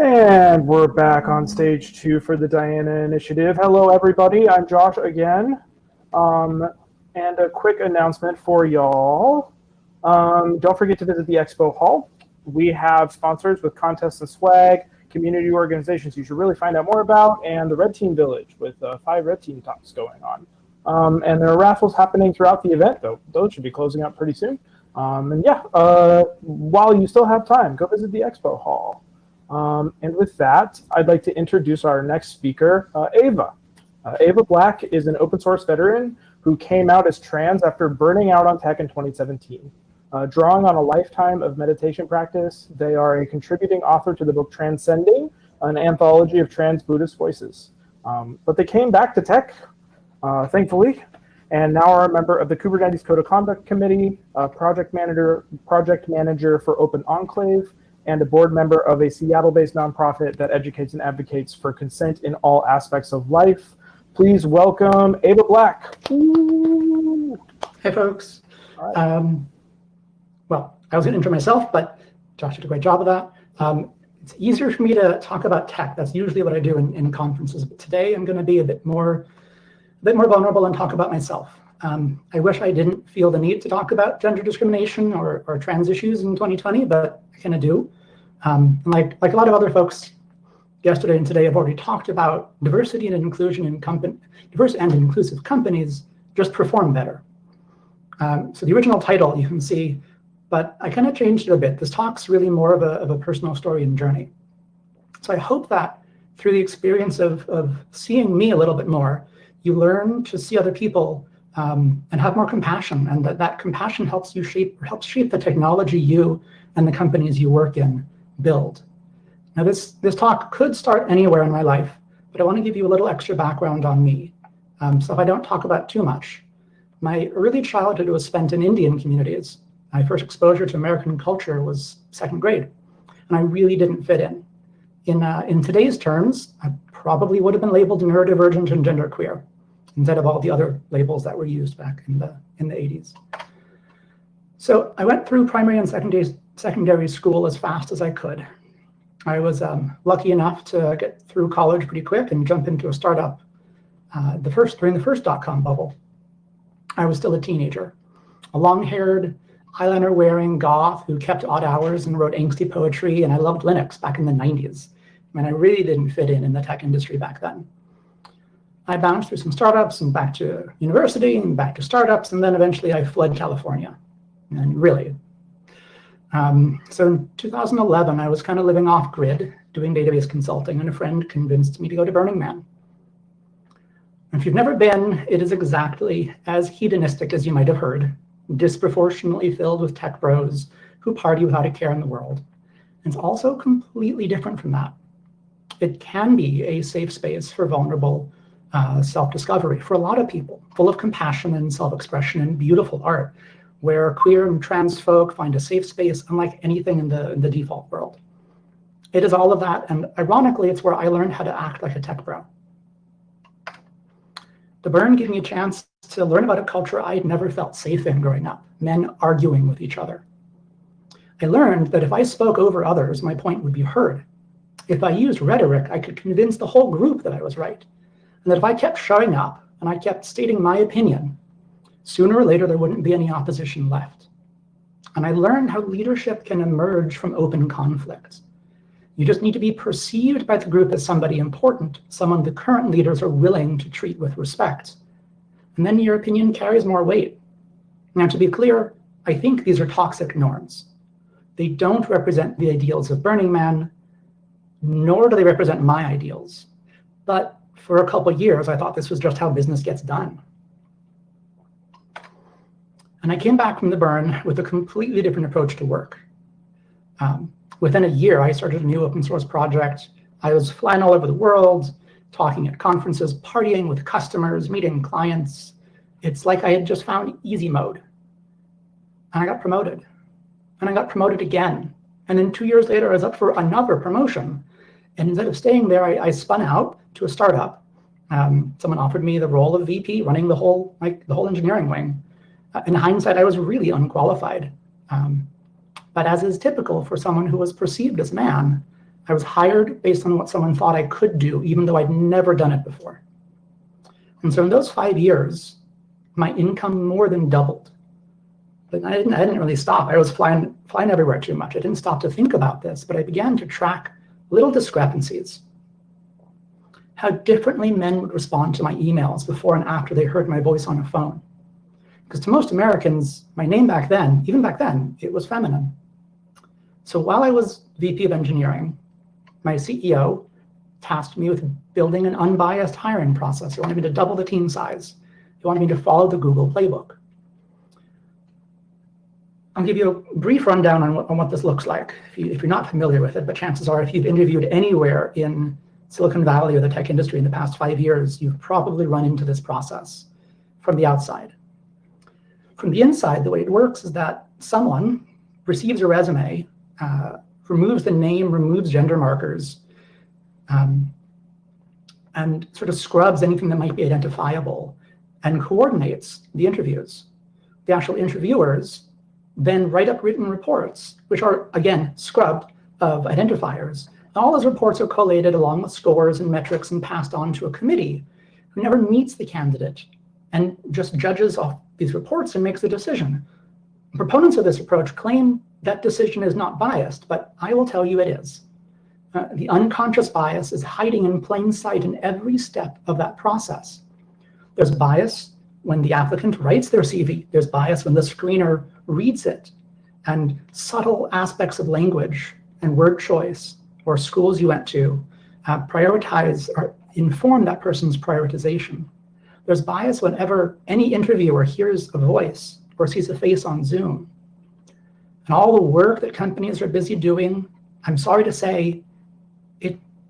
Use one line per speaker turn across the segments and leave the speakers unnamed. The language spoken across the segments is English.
And we're back on stage 2 for the Diana Initiative. Hello, everybody. I'm Josh again. And a quick announcement for y'all. Don't forget to visit the Expo Hall. We have sponsors with contests and swag, community organizations you should really find out more about, and the Red Team Village with 5 Red Team talks going on. And there are raffles happening throughout the event, though. Those should be closing out pretty soon. While you still have time, go visit the Expo Hall. And with that, I'd like to introduce our next speaker, Aeva. Aeva Black is an open source veteran who came out as trans after burning out on tech in 2017. Drawing on a lifetime of meditation practice, they are a contributing author to the book Transcending, an anthology of trans Buddhist voices. But they came back to tech, thankfully, and now are a member of the Kubernetes Code of Conduct Committee, project manager for Open Enclave, and a board member of a Seattle-based nonprofit that educates and advocates for consent in all aspects of life. Please welcome Aeva Black.
Ooh. Hey, folks. Right. Well, I was going to intro myself, but Josh did a great job of that. It's easier for me to talk about tech. That's usually what I do in conferences. But today I'm going to be a bit more vulnerable and talk about myself. I wish I didn't feel the need to talk about gender discrimination or trans issues in 2020, but I kind of do. Like a lot of other folks yesterday and today have already talked about diversity and inclusion in diverse and inclusive companies just perform better. So the original title you can see, but I kind of changed it a bit. This talk's really more of a personal story and journey. So I hope that through the experience of seeing me a little bit more, you learn to see other people and have more compassion, and that compassion helps shape the technology you and the companies you work in build. Now this talk could start anywhere in my life, but I want to give you a little extra background on me. So if I don't talk about too much, my early childhood was spent in Indian communities. My first exposure to American culture was 2nd grade, and I really didn't fit in. In today's terms, I probably would have been labeled neurodivergent and genderqueer, instead of all the other labels that were used back in the 80s. So I went through primary and secondary school as fast as I could. I was lucky enough to get through college pretty quick and jump into a startup during the first dot-com bubble. I was still a teenager, a long-haired, eyeliner-wearing goth who kept odd hours and wrote angsty poetry, and I loved Linux back in the 90s. I mean, I really didn't fit in the tech industry back then. I bounced through some startups and back to university and back to startups, and then eventually I fled California. And really. So in 2011, I was kind of living off grid, doing database consulting, and a friend convinced me to go to Burning Man. If you've never been, it is exactly as hedonistic as you might have heard, disproportionately filled with tech bros who party without a care in the world. And it's also completely different from that. It can be a safe space for vulnerable self-discovery for a lot of people, full of compassion and self-expression and beautiful art, where queer and trans folk find a safe space unlike anything in the default world. It is all of that, and ironically, it's where I learned how to act like a tech bro. The Burn gave me a chance to learn about a culture I had never felt safe in growing up, men arguing with each other. I learned that if I spoke over others, my point would be heard. If I used rhetoric, I could convince the whole group that I was right. And that if I kept showing up and I kept stating my opinion, sooner or later there wouldn't be any opposition left. And I learned how leadership can emerge from open conflict. You just need to be perceived by the group as somebody important, someone the current leaders are willing to treat with respect. And then your opinion carries more weight. Now, to be clear, I think these are toxic norms. They don't represent the ideals of Burning Man, nor do they represent my ideals. But for a couple of years, I thought this was just how business gets done. And I came back from the Burn with a completely different approach to work. Within a year, I started a new open source project. I was flying all over the world, talking at conferences, partying with customers, meeting clients. It's like I had just found easy mode. And I got promoted. And I got promoted again. And then 2 years later, I was up for another promotion. And instead of staying there, I spun out to a startup. Someone offered me the role of VP, running the whole engineering wing. In hindsight, I was really unqualified. But as is typical for someone who was perceived as man, I was hired based on what someone thought I could do, even though I'd never done it before. And so in those 5 years, my income more than doubled. But I didn't really stop. I was flying everywhere too much. I didn't stop to think about this, but I began to track little discrepancies. How differently men would respond to my emails before and after they heard my voice on a phone. Because to most Americans, my name back then, even back then, it was feminine. So while I was VP of engineering, my CEO tasked me with building an unbiased hiring process. He wanted me to double the team size. He wanted me to follow the Google playbook. I'll give you a brief rundown on what this looks like, if you're not familiar with it, but chances are if you've interviewed anywhere in Silicon Valley or the tech industry in the past 5 years, you've probably run into this process from the outside. From the inside, the way it works is that someone receives a resume, removes the name, removes gender markers, and sort of scrubs anything that might be identifiable and coordinates the interviews. The actual interviewers then write up written reports, which are, again, scrubbed of identifiers. And all those reports are collated along with scores and metrics and passed on to a committee who never meets the candidate and just judges off these reports and makes a decision. Proponents of this approach claim that decision is not biased, but I will tell you it is. The unconscious bias is hiding in plain sight in every step of that process. There's bias when the applicant writes their CV. There's bias when the screener reads it, and subtle aspects of language and word choice or schools you went to prioritize or inform that person's prioritization. There's bias whenever any interviewer hears a voice or sees a face on Zoom. And all the work that companies are busy doing, I'm sorry to say,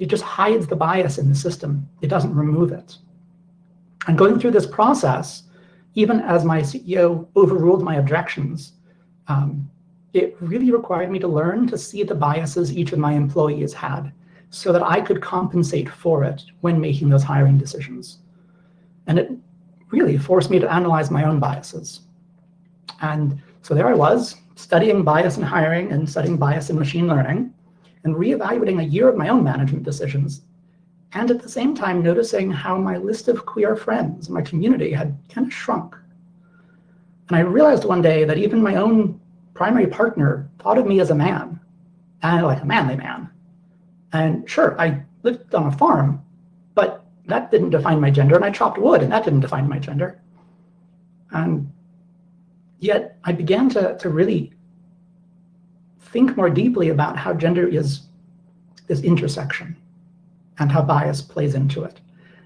it just hides the bias in the system. It doesn't remove it. And going through this process, even as my CEO overruled my objections, it really required me to learn to see the biases each of my employees had so that I could compensate for it when making those hiring decisions. And it really forced me to analyze my own biases. And so there I was, studying bias in hiring and studying bias in machine learning, and reevaluating a year of my own management decisions, and at the same time noticing how my list of queer friends, my community, had kind of shrunk. And I realized one day that even my own primary partner thought of me as a man, and like a manly man. And sure, I lived on a farm, but that didn't define my gender, and I chopped wood, and that didn't define my gender. And yet I began to really think more deeply about how gender is this intersection and how bias plays into it.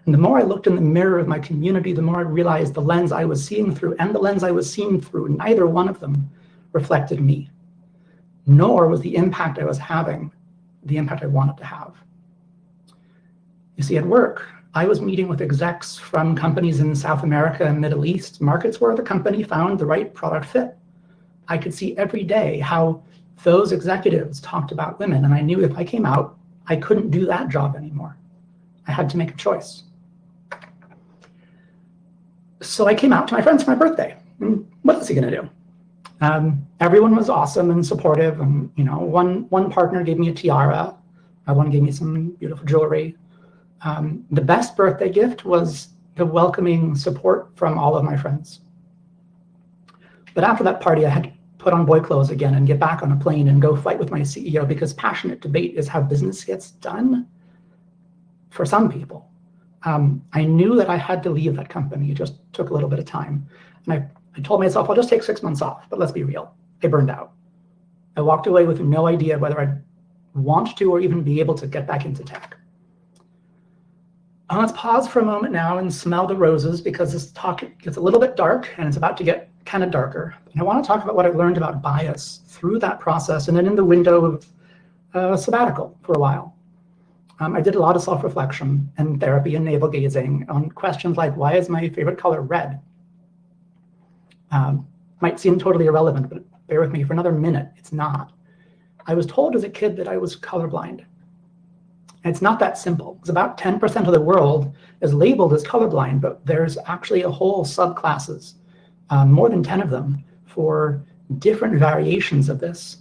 And the more I looked in the mirror of my community, the more I realized the lens I was seeing through and the lens I was seeing through, neither one of them reflected me, nor was the impact I was having the impact I wanted to have. You see, at work, I was meeting with execs from companies in South America and Middle East, markets where the company found the right product fit. I could see every day how those executives talked about women, and I knew if I came out, I couldn't do that job anymore. I had to make a choice. So I came out to my friends for my birthday. And what was he going to do? Everyone was awesome and supportive, and one partner gave me a tiara, one gave me some beautiful jewelry. The best birthday gift was the welcoming support from all of my friends. But after that party, I had to put on boy clothes again and get back on a plane and go fight with my CEO, because passionate debate is how business gets done for some people. I knew that I had to leave that company. It just took a little bit of time. And I told myself, I'll just take 6 months off, but let's be real. I burned out. I walked away with no idea whether I'd want to or even be able to get back into tech. Let's pause for a moment now and smell the roses, because this talk gets a little bit dark and it's about to get kind of darker. And I want to talk about what I learned about bias through that process and then in the window of sabbatical for a while. I did a lot of self-reflection and therapy and navel gazing on questions like, why is my favorite color red? Might seem totally irrelevant, but bear with me for another minute. It's not. I was told as a kid that I was colorblind. And it's not that simple. It's about 10% of the world is labeled as colorblind, but there's actually a whole subclasses, more than 10 of them, for different variations of this.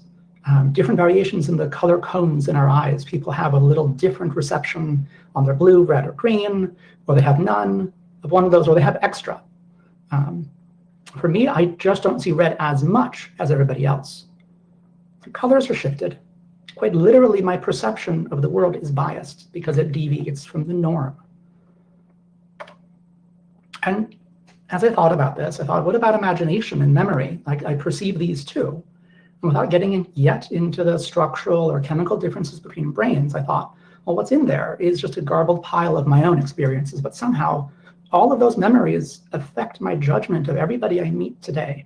different variations in the color cones in our eyes. People have a little different reception on their blue, red, or green, or they have none of one of those, or they have extra. For me, I just don't see red as much as everybody else. The colors are shifted. Quite literally, my perception of the world is biased because it deviates from the norm. And as I thought about this, I thought, what about imagination and memory? Like, I perceive these too. And without getting yet into the structural or chemical differences between brains, I thought, well, what's in there is just a garbled pile of my own experiences, but somehow all of those memories affect my judgment of everybody I meet today.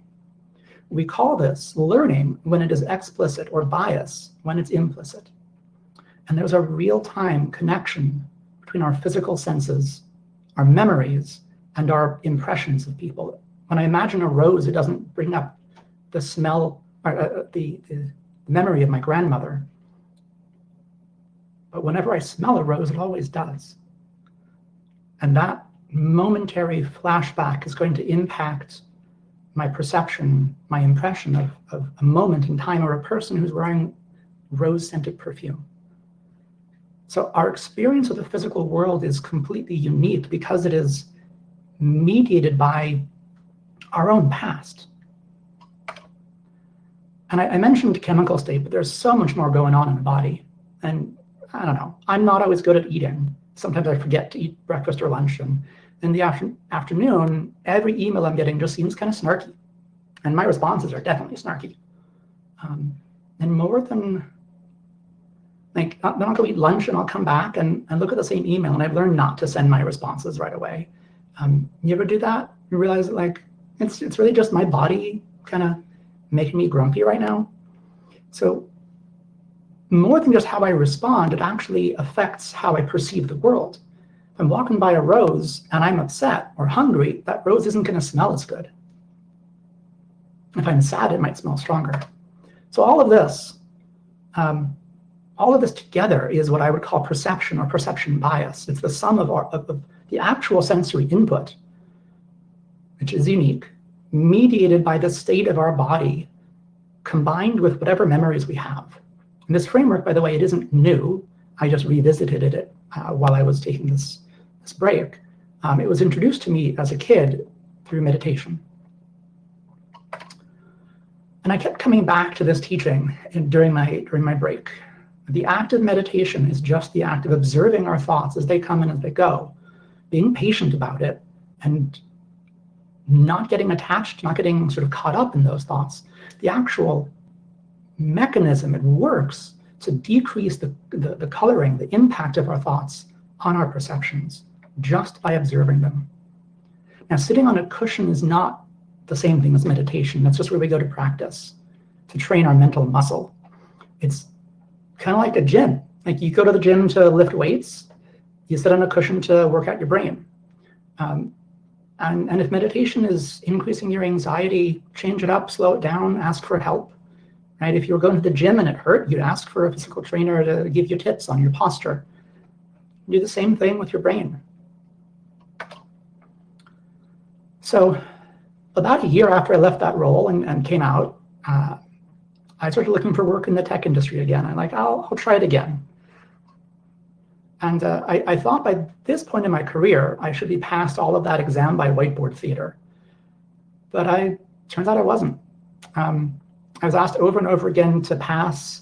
We call this learning when it is explicit, or bias when it's implicit. And there's a real-time connection between our physical senses, our memories, and our impressions of people. When I imagine a rose, it doesn't bring up the smell, or the memory of my grandmother. But whenever I smell a rose, it always does. And that momentary flashback is going to impact my perception, my impression of a moment in time, or a person who's wearing rose-scented perfume. So our experience of the physical world is completely unique because it is mediated by our own past. And I mentioned chemical state, but there's so much more going on in the body. And I don't know, I'm not always good at eating. Sometimes I forget to eat breakfast or lunch. And in the afternoon, every email I'm getting just seems kind of snarky. And my responses are definitely snarky. And more than, like, then I'll go eat lunch and I'll come back and look at the same email, and I've learned not to send my responses right away. You ever do that? You realize that, like, it's really just my body kind of making me grumpy right now. So more than just how I respond, it actually affects how I perceive the world. If I'm walking by a rose and I'm upset or hungry, that rose isn't going to smell as good. If I'm sad, it might smell stronger. So all of this together is what I would call perception, or perception bias. It's the sum of the actual sensory input, which is unique, mediated by the state of our body, combined with whatever memories we have. And this framework, by the way, it isn't new. I just revisited it while I was taking this break. It was introduced to me as a kid through meditation. And I kept coming back to this teaching during my break. The act of meditation is just the act of observing our thoughts as they come and as they go, being patient about it, and not getting attached, not getting sort of caught up in those thoughts. The actual mechanism, it works to decrease the coloring, the impact of our thoughts on our perceptions, just by observing them. Now, sitting on a cushion is not the same thing as meditation. That's just where we go to practice, to train our mental muscle. It's kind of like a gym. Like, you go to the gym to lift weights, you sit on a cushion to work out your brain. And if meditation is increasing your anxiety, change it up, slow it down, ask for help. Right? If you were going to the gym and it hurt, you'd ask for a physical trainer to give you tips on your posture. Do the same thing with your brain. So about a year after I left that role and came out, I started looking for work in the tech industry again. I'm like, I'll try it again. And I thought by this point in my career, I should be past all of that exam by whiteboard theater. But turns out I wasn't. I was asked over and over again to pass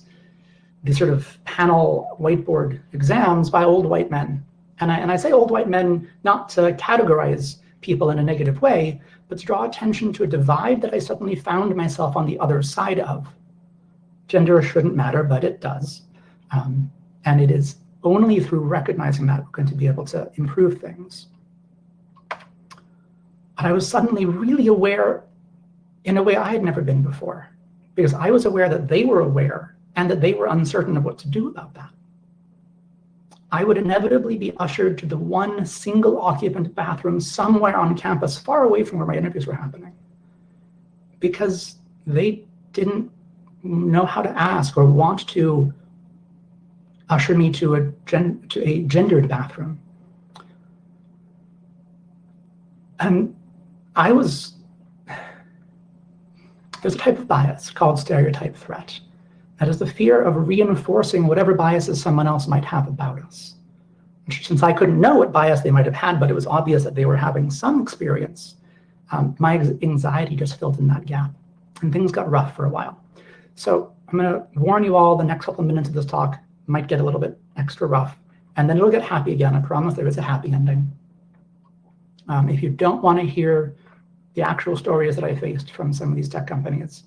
these sort of panel whiteboard exams by old white men. And I say old white men not to categorize people in a negative way, but to draw attention to a divide that I suddenly found myself on the other side of. Gender shouldn't matter, but it does. And it is only through recognizing that we're going to be able to improve things. But I was suddenly really aware in a way I had never been before, because I was aware that they were aware and that they were uncertain of what to do about that. I would inevitably be ushered to the one single occupant bathroom somewhere on campus, far away from where my interviews were happening, because they didn't know how to ask or want to usher me to a gendered bathroom. And there's a type of bias called stereotype threat. That is the fear of reinforcing whatever biases someone else might have about us. Since I couldn't know what bias they might have had, but it was obvious that they were having some experience, my anxiety just filled in that gap, and things got rough for a while. So I'm going to warn you all, the next couple of minutes of this talk might get a little bit extra rough, and then it'll get happy again. I promise there is a happy ending. If you don't want to hear the actual stories that I faced from some of these tech companies,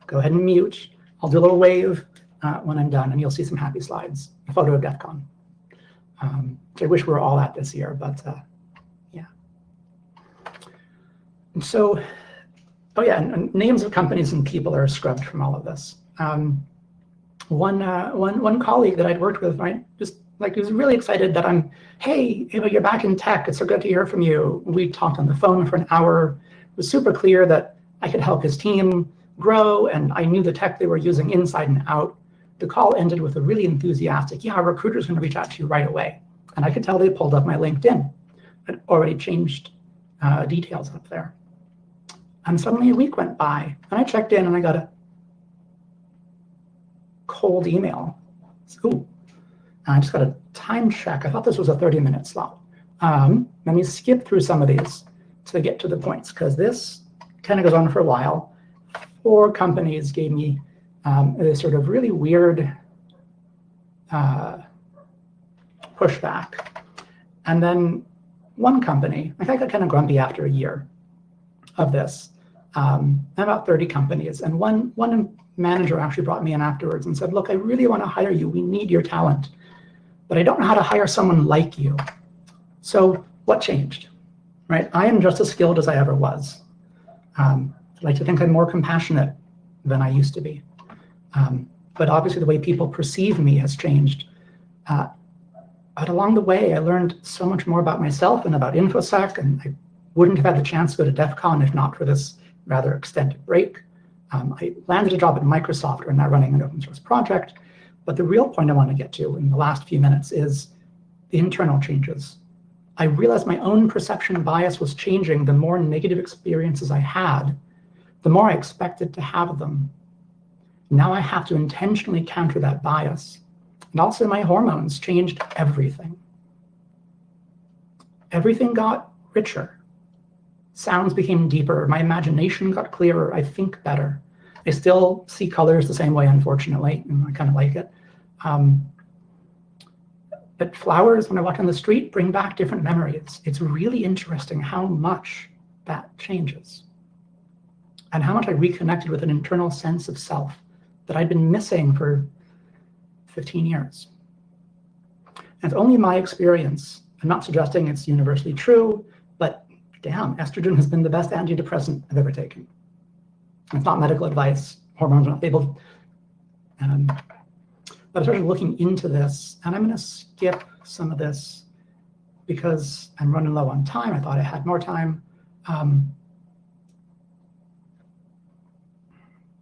go ahead and mute. I'll do a little wave when I'm done, and you'll see some happy slides, a photo of DEF CON. Which I wish we were all at this year, but yeah. And so, oh yeah, and names of companies and people are scrubbed from all of this. One colleague that I'd worked with, right, just like he was really excited that hey, Eva, you're back in tech. It's so good to hear from you. We talked on the phone for an hour. It was super clear that I could help his team grow, and I knew the tech they were using inside and out. The call ended with a really enthusiastic, yeah, our recruiter's going to reach out to you right away. And I could tell they pulled up my LinkedIn. I'd already changed details up there. And suddenly a week went by, and I checked in and I got a cold email. Ooh, and I just got a time check. I thought this was a 30-minute slot. Let me skip through some of these to get to the points, because this kind of goes on for a while. 4 companies gave me this sort of really weird pushback. And then one company, I think I got kind of grumpy after a year of this, about 30 companies. And one manager actually brought me in afterwards and said, look, I really want to hire you. We need your talent, but I don't know how to hire someone like you. So what changed, right? I am just as skilled as I ever was. I like to think I'm more compassionate than I used to be. But obviously the way people perceive me has changed. But along the way, I learned so much more about myself and about InfoSec, and I wouldn't have had the chance to go to DEF CON if not for this rather extended break. I landed a job at Microsoft. We're now running an open source project. But the real point I want to get to in the last few minutes is the internal changes. I realized my own perception bias was changing. The more negative experiences I had, the more I expected to have them. Now I have to intentionally counter that bias. And also my hormones changed everything. Everything got richer. Sounds became deeper. My imagination got clearer. I think better. I still see colors the same way, unfortunately, and I kind of like it. But flowers, when I walk on the street, bring back different memories. It's really interesting how much that changes and how much I reconnected with an internal sense of self that I'd been missing for 15 years. And it's only my experience. I'm not suggesting it's universally true, but damn, estrogen has been the best antidepressant I've ever taken. It's not medical advice. Hormones are not able. But I started looking into this, and I'm going to skip some of this because I'm running low on time. I thought I had more time.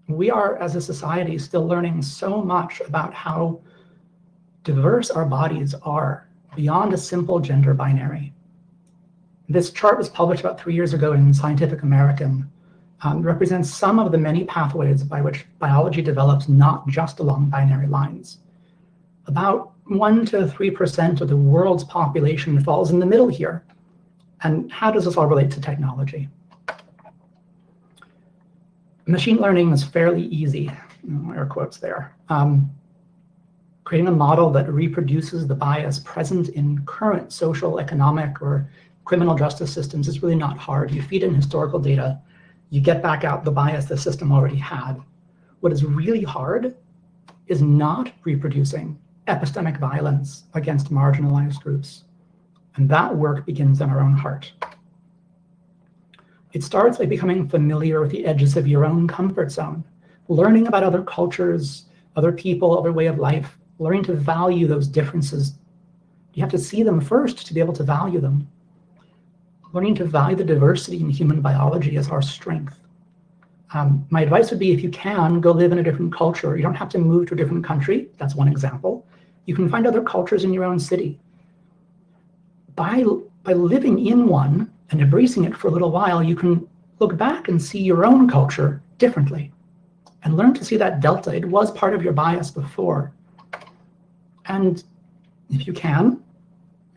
We are, as a society, still learning so much about how diverse our bodies are beyond a simple gender binary. This chart was published about 3 years ago in Scientific American. Represents some of the many pathways by which biology develops not just along binary lines. About 1 to 3% of the world's population falls in the middle here. And how does this all relate to technology? Machine learning is fairly easy, air quotes there. Creating a model that reproduces the bias present in current social, economic, or criminal justice systems is really not hard. You feed in historical data, you get back out the bias the system already had. What is really hard is not reproducing epistemic violence against marginalized groups. And that work begins in our own heart. It starts by becoming familiar with the edges of your own comfort zone, learning about other cultures, other people, other way of life, learning to value those differences. You have to see them first to be able to value them. Learning to value the diversity in human biology as our strength. My advice would be, if you can, go live in a different culture. You don't have to move to a different country. That's one example. You can find other cultures in your own city. By living in one and embracing it for a little while, you can look back and see your own culture differently. and learn to see that delta. It was part of your bias before. And if you can,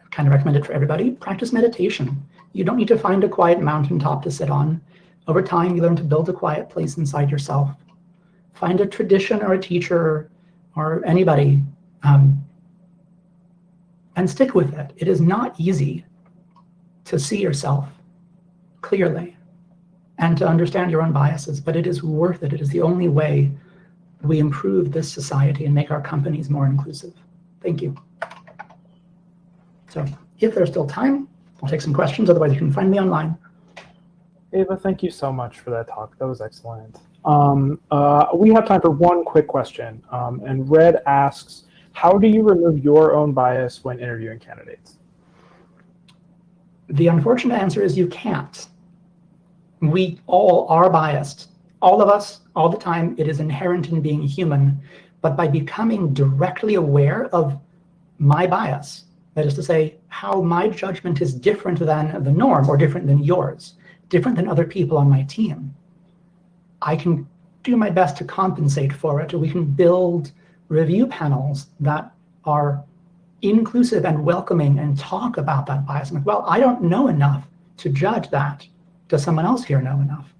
I kind of recommend it for everybody, practice meditation. You don't need to find a quiet mountaintop to sit on. Over time, you learn to build a quiet place inside yourself. Find a tradition or a teacher or anybody and stick with it. It is not easy to see yourself clearly and to understand your own biases, but it is worth it. It is the only way we improve this society and make our companies more inclusive. Thank you. So if there's still time, I'll take some questions. Otherwise, you can find me online.
Ava, thank you so much for that talk. That was excellent. We have time for one quick question. And Red asks, how do you remove your own bias when interviewing candidates?
The unfortunate answer is you can't. We all are biased. All of us, all the time. It is inherent in being human. But by becoming directly aware of my bias, that is to say, how my judgment is different than the norm or different than yours, different than other people on my team, I can do my best to compensate for it. Or we can build review panels that are inclusive and welcoming and talk about that bias. I'm like, well, I don't know enough to judge that. Does someone else here know enough?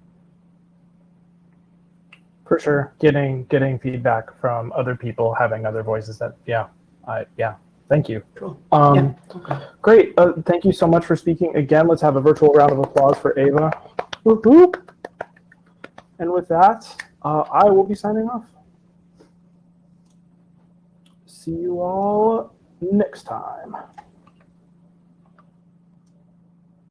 For sure, getting feedback from other people, having other voices. That yeah. Thank you.
Cool.
Okay. Great. Thank you so much for speaking again. Let's have a virtual round of applause for Ava. Whoop, whoop. And with that, I will be signing off. See you all next time.